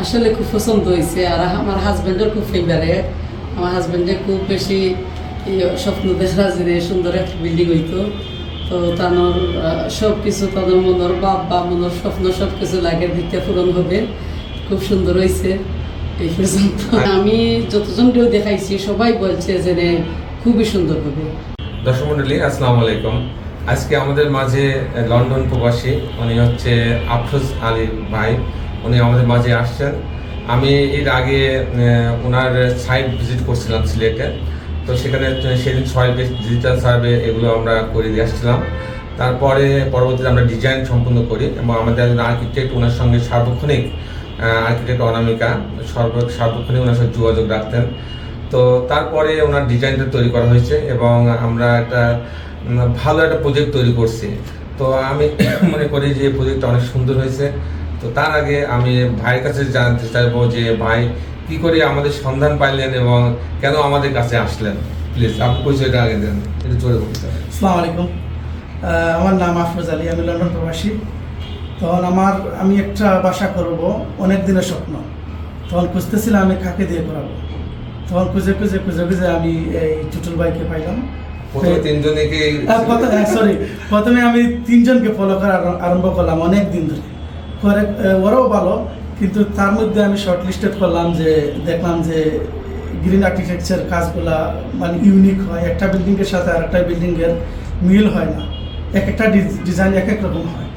আসলে খুব পছন্দ হয়েছে, আর আমার হাজব্যান্ডের খুব ফেভারেট। আমার হাজব্যান্ডে খুব বেশি স্বপ্ন দেখা যে সুন্দর একটা বিল্ডিং হইতো। তো তার সব কিছু তাদের মনের বাপ বা মনের স্বপ্ন সব কিছু লাগে দিতে পূরণ হবে। খুব সুন্দর হয়েছে এই পর্যন্ত। আমি যতজনকেও দেখাইছি সবাই বলছে যে খুবই সুন্দর হবে। দর্শক মন্ডলী, আসসালামু আলাইকুম। আজকে আমাদের মাঝে লন্ডন প্রবাসী উনি হচ্ছে আফরোজ আলী ভাই, উনি আমাদের মাঝে আসছেন। আমি এর আগে ওনার সাইট ভিজিট করছিলাম সিলেটে। তো সেখানে সেদিন সয়েল বেস ডিজিটাল সার্ভে এগুলো আমরা করে দিয়ে আসছিলাম। তারপরে পরবর্তীতে আমরা ডিজাইন সম্পূর্ণ করি এবং আমাদের একজন আর্কিটেক্ট ওনার সঙ্গে সার্বক্ষণিক আর্কিটেক্ট অনামিকা সার্বক্ষণিক ওনার সাথে যোগাযোগ রাখতেন। তো তারপরে ওনার ডিজাইনটা তৈরি করা হয়েছে এবং আমরা একটা ভালো একটা প্রজেক্ট তৈরি করছি। তো আমি মনে করি যে প্রজেক্টটা অনেক সুন্দর হয়েছে। তো তার আগে আমি ভাইয়ের কাছে জানতে চাইবো যে ভাই কি করে আমাদের সন্ধান পাইলেন এবং কেন আমাদের কাছে আসলেন। প্লিজ আপনি পরিচয়টা আগে দেন, একটু জোরে বলতে। আসসালামু আলাইকুম, আমার নাম আফরোজ আলী, আমি লন্ডন প্রবাসী। তখন আমি একটা বাসা করব, অনেক দিনের স্বপ্ন। তখন খুঁজতেছিলাম আমি কাকে দিয়ে করাবো। তখন খুঁজে আমি এই টুটুল ভাইকে পাইলাম। প্রথমে আমি তিনজনকে ফলো করা আরম্ভ করলাম অনেক দিন ধরে করে। ওরাও ভালো, কিন্তু তার মধ্যে আমি শর্ট লিস্টেড করলাম যে দেখলাম যে গ্রিন আর্কিটেকচার কাজগুলা মানে ইউনিক হয়, একটা বিল্ডিংয়ের সাথে আর একটা বিল্ডিংয়ের মিল হয় না, একটা ডিজাইন এক এক রকম হয়।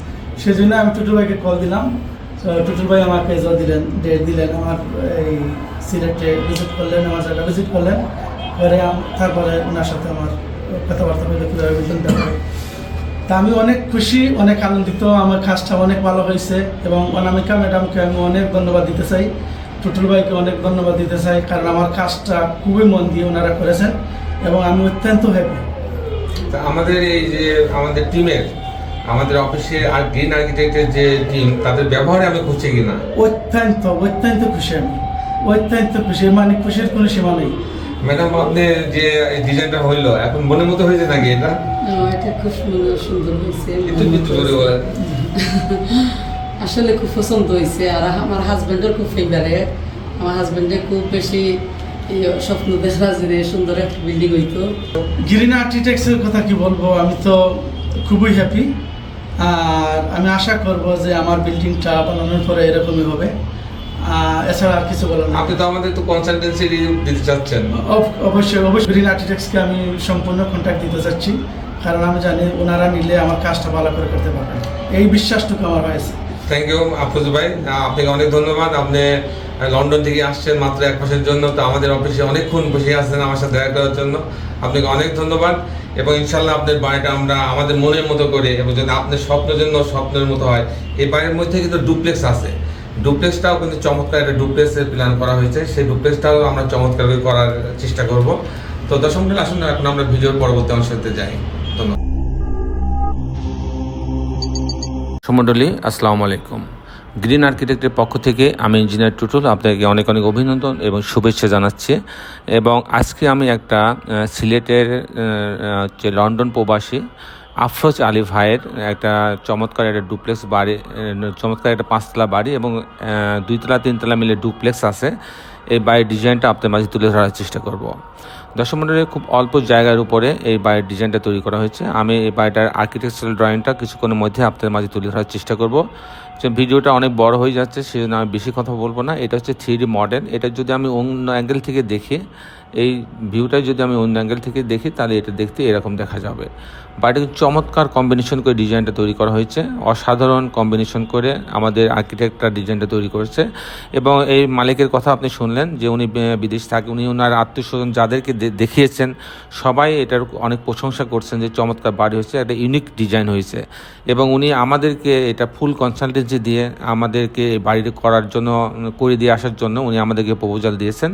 সেই জন্য আমি টুটুল ভাইকে কল দিলাম। টুটুল ভাই আমাকে ডেট দিলেন, আমার এই সিলেটে ভিজিট করলেন, আমার জায়গা ভিজিট করলেন করে। তারপরে ওনার সাথে আমার কথাবার্তা বলে কীভাবে বিল্ডিংটা হয়। তা আমি অনেক খুশি, অনেক আনন্দিত। আমার কাজটা অনেক ভালো হয়েছে এবং অনামিকা ম্যাডামকে আমি অনেক ধন্যবাদ দিতে চাই, টুটুল ভাইকে অনেক ধন্যবাদ দিতে চাই, কারণ আমার কাজটা খুবই মন দিয়ে ওনারা করেছেন এবং আমি অত্যন্ত হ্যাপি। আমাদের এই যে আমাদের টিমের, আমাদের অফিসে আর গ্রিন আর্কিটেক্টের যে টিম, তাদের ব্যবহারে আমি খুশি কিনা? অত্যন্ত খুশি, আমি অত্যন্ত খুশি, মানে খুশির কোনো সীমা নেই। ম্যাডাম, আপনি যে ডিজাইনটা হইলো এখন মনের মতো হয়েছে নাকি? এটা এটা খুব সুন্দর হয়েছে। আসলে খুব পছন্দ হয়েছে, আর আমার হাজব্যান্ডের খুব ফেভারেট। আমার হাজব্যান্ডে খুব বেশি স্বপ্ন দেখা যে সুন্দর একটা বিল্ডিং হইতো। গ্রিন আর্কিটেক্টসের কথা কি বলবো, আমি তো খুবই হ্যাপি। আর আমি আশা করব যে আমার বিল্ডিংটা বানানোর পরে এরকমই হবে। এছাড়া আর কিছু বলার না। আপনি তো আমাদের তো কনসালটেন্সি দিতে চাচ্ছেন। অবশ্যই গ্রিন আর্কিটেক্টসকে আমি সম্পূর্ণ কন্ট্যাক্ট দিতে চাচ্ছি, কারণ আমি জানি ওনারা নিলে আমার কাজটা ভালো করে করতে পারবেন, এই বিশ্বাসটুকু আমার হয়েছে। থ্যাংক ইউ আফরোজ ভাই, আপনাকে অনেক ধন্যবাদ। আপনি লন্ডন থেকে আসছেন মাত্র 1 মাসের জন্য, তো আমাদের অফিসে অনেকক্ষণ বসে আসছেন আমার সাথে দেখা করার জন্য। আপনাকে অনেক ধন্যবাদ এবং ইনশাল্লাহ আপনার বাড়িটা আমরা আমাদের মনের মতো করে, এবং যদি আপনার স্বপ্নের জন্য স্বপ্নের মতো হয়। এই বাড়ির মধ্যে কিন্তু ডুপ্লেক্স আছে, ডুপ্লেক্সটাও কিন্তু চমৎকার একটা ডুপ্লেক্সের প্ল্যান করা হয়েছে। সেই ডুপ্লেক্সটাও আমরা চমৎকার করার চেষ্টা করব। তো দর্শক মণ্ডলী, আসুন এখন আমরা ভিডিওর পরবর্তী অংশতে যাই। ধন্যবাদ। মণ্ডলী, আসসালামু আলাইকুম। গ্রিন আর্কিটেক্টের পক্ষ থেকে আমি ইঞ্জিনিয়ার টুটুল আপনাকে অনেক অভিনন্দন এবং শুভেচ্ছা জানাচ্ছি। এবং আজকে আমি একটা সিলেটের যে লন্ডন প্রবাসী আফরোজ আলী ভাইয়ের একটা চমৎকার একটা ডুপ্লেক্স বাড়ি, চমৎকার একটা 5তলা বাড়ি এবং 2তলা 3তলা মিলে ডুপ্লেক্স আছে। এই বাড়ির ডিজাইনটা আপনার মাঝে তুলে ধরার চেষ্টা করব। দর্শক মণ্ডলী, খুব অল্প জায়গার উপরে এই বাড়ির ডিজাইনটা তৈরি করা হয়েছে। আমি এই বাড়িটার আর্কিটেকচারাল ড্রয়িংটা কিছুক্ষণের মধ্যে আপনাদের মাঝে তুলে ধরার চেষ্টা করব। যে ভিডিওটা অনেক বড় হয়ে যাচ্ছে, সেজন্য আমি বেশি কথা বলবো না। এটা হচ্ছে 3D মডেল। এটা যদি আমি অন্য অ্যাঙ্গেল থেকে দেখি, এই ভিউটা যদি আমি অন্য অ্যাঙ্গেল থেকে দেখি, তাহলে এটা দেখতে এরকম দেখা যাবে। বাড়িটাকে চমৎকার কম্বিনেশন করে ডিজাইনটা তৈরি করা হয়েছে, অসাধারণ কম্বিনেশন করে আমাদের আর্কিটেক্টরা ডিজাইনটা তৈরি করেছে। এবং এই মালিকের কথা আপনি শুনলেন যে উনি বিদেশ থাকে, উনি ওনার আত্মীয়স্বজন যাদেরকে দেখিয়েছেন সবাই এটার অনেক প্রশংসা করছেন যে চমৎকার বাড়ি হয়েছে, একটা ইউনিক ডিজাইন হয়েছে। এবং উনি আমাদেরকে এটা ফুল কনসালটেন্সি দিয়ে আমাদেরকে এই বাড়িটা করার জন্য, করে দিয়ে আসার জন্য উনি আমাদেরকে প্রপোজাল দিয়েছেন।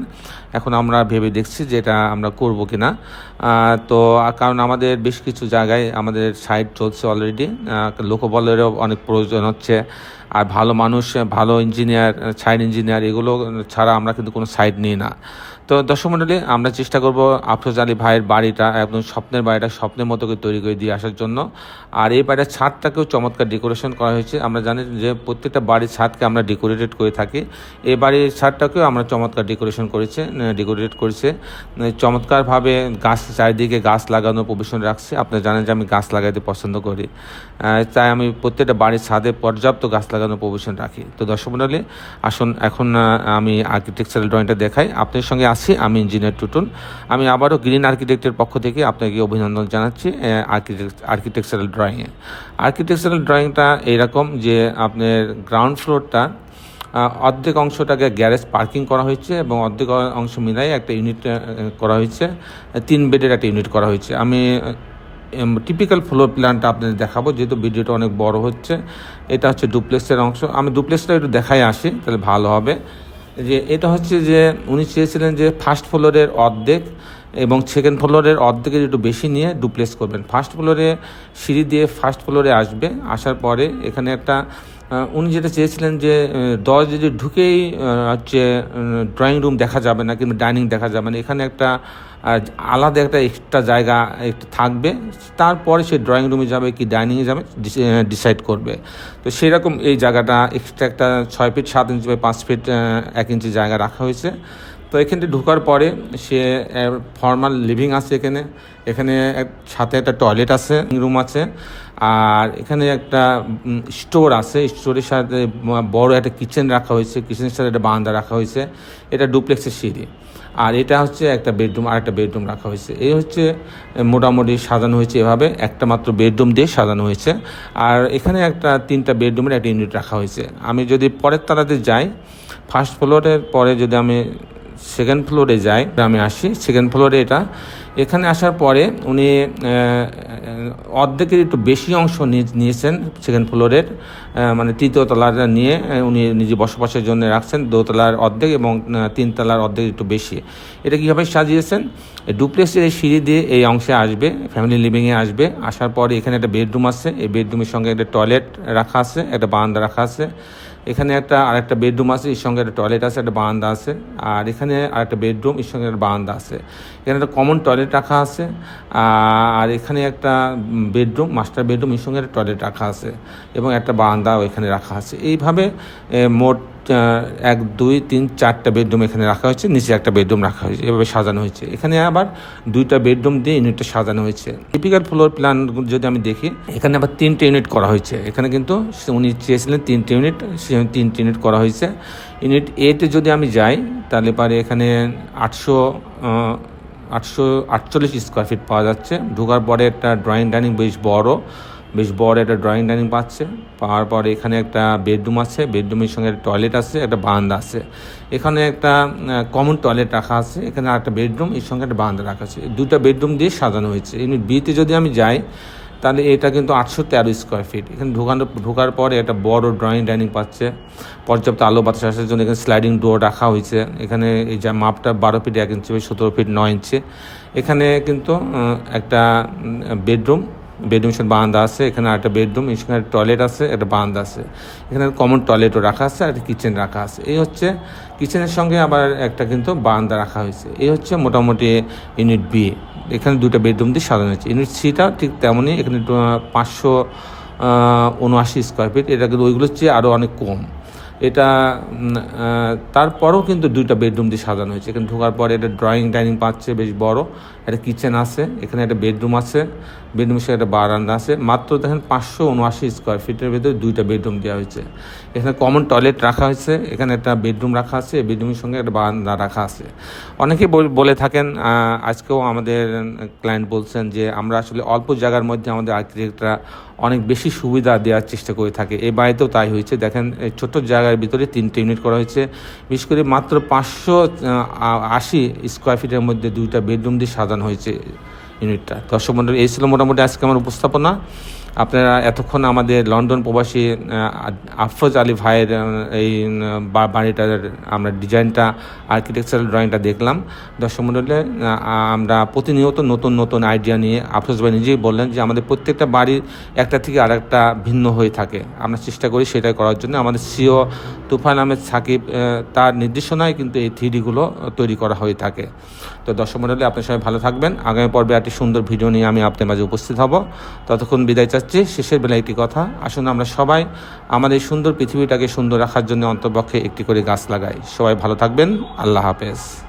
এখন আমরা ভেবে দেখছি যে এটা আমরা করবো কিনা। তো কারণ আমাদের বেশ কিছু জায়গায় আমাদের সাইট চলছে অলরেডি, লোকবলেরও অনেক প্রয়োজন হচ্ছে। আর ভালো মানুষ, ভালো ইঞ্জিনিয়ার, সাইট ইঞ্জিনিয়ার এগুলো ছাড়া আমরা কিন্তু কোনো সাইট নিই না। তো দর্শক মণ্ডলী, আমরা চেষ্টা করব আফরোজ আলী ভাইয়ের বাড়িটা একদম স্বপ্নের বাড়িটা স্বপ্নের মতো করে তৈরি করে দিয়ে আসার জন্য। আর এই বাড়ির ছাদটাকেও চমৎকার ডেকোরেশন করা হয়েছে। আমরা জানি যে প্রত্যেকটা বাড়ির ছাদকে আমরা ডেকোরেটেড করে থাকি, এই বাড়ির ছাদটাকেও আমরা চমৎকার ডেকোরেট করেছে চমৎকারভাবে। গাছ চারিদিকে গাছ লাগানোর প্রভিশন রাখছে। আপনারা জানেন যে আমি গাছ লাগাইতে পছন্দ করি, তাই আমি প্রত্যেকটা বাড়ির ছাদে পর্যাপ্ত গাছ লাগানোর প্রভিশন রাখি। তো দর্শক মণ্ডলী, আসুন এখন আমি আর্কিটেকচারাল ড্রয়িংটা দেখাই। আপনার সঙ্গে আছি আমি ইঞ্জিনিয়ার টুটুল। আমি আবারও গ্রিন আর্কিটেক্টের পক্ষ থেকে আপনাকে অভিনন্দন জানাচ্ছি আর্কিটেকচারাল ড্রয়িংয়ে। আর্কিটেকচারাল ড্রয়িংটা এইরকম যে আপনার গ্রাউন্ড ফ্লোরটা অর্ধেক অংশটাকে গ্যারেজ পার্কিং করা হয়েছে এবং অর্ধেক অংশ মিলাই একটা ইউনিট করা হয়েছে, 3 বেডের একটা ইউনিট করা হয়েছে। আমি টিপিক্যাল ফ্লোর প্ল্যানটা আপনাদের দেখাবো, যেহেতু ভিডিওটা অনেক বড় হচ্ছে। এটা হচ্ছে ডুপ্লেক্সের অংশ। আমি ডুপ্লেক্সটা একটু দেখাই আসি, তাহলে ভালো হবে। যে এটা হচ্ছে যে উনি চেয়েছিলেন যে ফার্স্ট ফ্লোরের অর্ধেক এবং সেকেন্ড ফ্লোরের অর্ধেকের একটু বেশি নিয়ে ডুপ্লেক্স করবেন। ফার্স্ট ফ্লোরে সিঁড়ি দিয়ে ফার্স্ট ফ্লোরে আসবে, আসার পরে এখানে একটা উনি যেটা চেয়েছিলেন যে দরজা যদি ঢুকেই হচ্ছে ড্রয়িং রুম দেখা যাবে না কিংবা ডাইনিং দেখা যাবে না, এখানে একটা আলাদা একটা এক্সট্রা জায়গা একটু থাকবে। তারপরে সে ড্রয়িং রুমে যাবে কি ডাইনিংয়ে যাবে ডিসাইড করবে। তো সেরকম এই জায়গাটা এক্সট্রা একটা 6 ফিট 7 ইঞ্চি বাই 5 ফিট 1 ইঞ্চি জায়গা রাখা হয়েছে। তো এখানটি ঢোকার পরে সে ফর্মাল লিভিং আছে, এখানে সাথে একটা টয়লেট আছে, রুম আছে, আর এখানে একটা স্টোর আছে। স্টোরের সাথে বড় একটা কিচেন রাখা হয়েছে, কিচেনের সাথে একটা বারান্দা রাখা হয়েছে। এটা ডুপ্লেক্সের সিঁড়ি। আর এটা হচ্ছে একটা বেডরুম, আর একটা বেডরুম রাখা হয়েছে। এই হচ্ছে মোটামুটি সাজানো হয়েছে এভাবে, একটা মাত্র বেডরুম দিয়ে সাজানো হয়েছে। আর এখানে একটা 3টা বেডরুমের একটা ইউনিট রাখা হয়েছে। আমি যদি পরের তলাতে যাই, ফার্স্ট ফ্লোরের পরে যদি আমি সেকেন্ড ফ্লোরে যাই, আমি আসি সেকেন্ড ফ্লোরে। এখানে আসার পরে উনি অর্ধেকের একটু বেশি অংশ নিয়েছেন সেকেন্ড ফ্লোরের, মানে 3য় তলাটা নিয়ে উনি নিজে বসবাসের জন্য রাখছেন 2 তলার অর্ধেক এবং 3 তলার অর্ধেক একটু বেশি। এটা কীভাবে সাজিয়েছেন, ডুপ্লেক্সের এই সিঁড়ি দিয়ে এই অংশে আসবে, ফ্যামিলি লিভিংয়ে আসবে। আসার পরে এখানে একটা বেডরুম আছে, এই বেডরুমের সঙ্গে একটা টয়লেট রাখা আছে, একটা বারান্দা রাখা আছে। এখানে আরেকটা বেডরুম আছে, এর সঙ্গে একটা টয়লেট আছে, একটা বারান্দা আছে। আর এখানে আরেকটা বেডরুম, এর সঙ্গে একটা বারান্দা আছে। এখানে একটা কমন টয়লেট রাখা আছে। আর এখানে একটা বেডরুম, মাস্টার বেডরুম, এর সঙ্গে একটা টয়লেট রাখা আছে এবং একটা বারান্দাও এখানে রাখা আছে। এইভাবে মোট 1 2 3 4টা বেডরুম এখানে রাখা হয়েছে, নিচে একটা বেডরুম রাখা হয়েছে, এভাবে সাজানো হয়েছে। এখানে আবার 2টা বেডরুম দিয়ে ইউনিটটা সাজানো হয়েছে। টিপিক্যাল ফ্লোর প্ল্যান যদি আমি দেখি, এখানে আবার 3টে ইউনিট করা হয়েছে। এখানে কিন্তু উনি চেয়েছিলেন 3টে ইউনিট, 3টে ইউনিট করা হয়েছে। ইউনিট এতে যদি আমি যাই, তাহলে পারে এখানে 848 স্কোয়ার ফিট পাওয়া যাচ্ছে। ঢোকার পরে একটা ড্রয়িং ডাইনিং বেশ বড় একটা ড্রয়িং ডাইনিং পাওয়ার পরে এখানে একটা বেডরুম আছে, বেডরুমের সঙ্গে একটা টয়লেট আছে, একটা বারান্দা আছে। এখানে একটা কমন টয়লেট রাখা আছে, এখানে একটা বেডরুম, এর সঙ্গে একটা বারান্দা রাখা আছে। 2টা বেডরুম দিয়ে সাজানো হয়েছে। ইউনিট বিতে যদি আমি যাই, তাহলে এটা কিন্তু 813 স্কোয়ার ফিট। এখানে ঢোকার পরে একটা বড় ড্রয়িং ডাইনিং পাচ্ছে, পর্যাপ্ত আলো বাতাস আসার জন্য এখানে স্লাইডিং ডোর রাখা হয়েছে। এখানে এই যে মাপটা 12 ফিট 1 ইঞ্চি, 17 ফিট 9 ইঞ্চি। এখানে কিন্তু একটা বেডরুমের সাথে বারান্দা আছে, এখানে একটা বেডরুম, এখানে একটা টয়লেট আছে, একটা বারান্দা আছে। এখানে কমন টয়লেটও রাখা আছে আর একটা কিচেন রাখা আছে। এই হচ্ছে কিচেনের সঙ্গে আবার একটা কিন্তু বারান্দা রাখা হয়েছে। এই হচ্ছে মোটামুটি ইউনিট বি। এখানে 2টা বেডরুম দিয়ে সাজানো হয়েছে। ইউনিট সিটা ঠিক তেমনই, এখানে 579 স্কোয়ার ফিট। এটা কিন্তু ওইগুলোর চেয়ে আরও অনেক কম। এটা তারপরেও কিন্তু 2টা বেডরুম দিয়ে সাজানো হয়েছে। এখানে ঢোকার পরে একটা ড্রয়িং ডাইনিং পাচ্ছে বেশ বড়, একটা কিচেন আছে, এখানে একটা বেডরুম আছে, বেডরুমের সাথে একটা বারান্দা আছে। মাত্র দেখেন 579 স্কোয়ার ফিটের ভেতরে 2টা বেডরুম দেওয়া হয়েছে। এখানে কমন টয়লেট রাখা হয়েছে, এখানে একটা বেডরুম রাখা আছে, বেডরুমের সঙ্গে একটা বারান্দা রাখা আছে। অনেকে বলে থাকেন, আজকেও আমাদের ক্লায়েন্ট বলছেন যে আমরা আসলে অল্প জায়গার মধ্যে আমাদের আর্কিটেক্টরা অনেক বেশি সুবিধা দেওয়ার চেষ্টা করে থাকে। এই বাড়িতেও তাই হয়েছে। দেখেন এই ছোট্ট জায়গার ভিতরে 3টে ইউনিট করা হয়েছে। বিশেষ করে মাত্র 580 স্কোয়ার ফিটের মধ্যে 2টা বেডরুম দিয়ে সাজানো হয়েছে ইউনিটটা। দর্শক মণ্ডলী, এই ছিল মোটামুটি আজকে আমার উপস্থাপনা। আপনারা এতক্ষণ আমাদের লন্ডন প্রবাসী আফরোজ আলী ভাইয়ের এই বাড়িটার আমরা ডিজাইনটা আর্কিটেকচারাল ড্রয়িংটা দেখলাম। দর্শক মণ্ডলী, আমরা প্রতিনিয়ত নতুন নতুন আইডিয়া নিয়ে, আফরোজ ভাই নিজেই বললেন যে আমাদের প্রত্যেকটা বাড়ি একটা থেকে আরেকটা ভিন্ন হয়ে থাকে, আমরা চেষ্টা করি সেটাই করার জন্য। আমাদের সিও তুফান আহমেদ সাকিব তার নির্দেশনায় কিন্তু এই থ্রিডিগুলো তৈরি করা হয়ে থাকে। তো দর্শক মণ্ডলী, আপনার সবাই ভালো থাকবেন। আগামী পর্বে একটি সুন্দর ভিডিও নিয়ে আমি আপনার মাঝে উপস্থিত হব। ততক্ষণ বিদায় চাচ্ছি। শেষের বেলা একটি কথা, আসুন আমরা সবাই আমাদের সুন্দর পৃথিবীটাকে সুন্দর রাখার জন্য অন্তপক্ষে একটি করে গাছ লাগাই। সবাই ভালো থাকবেন। আল্লাহ হাফেজ।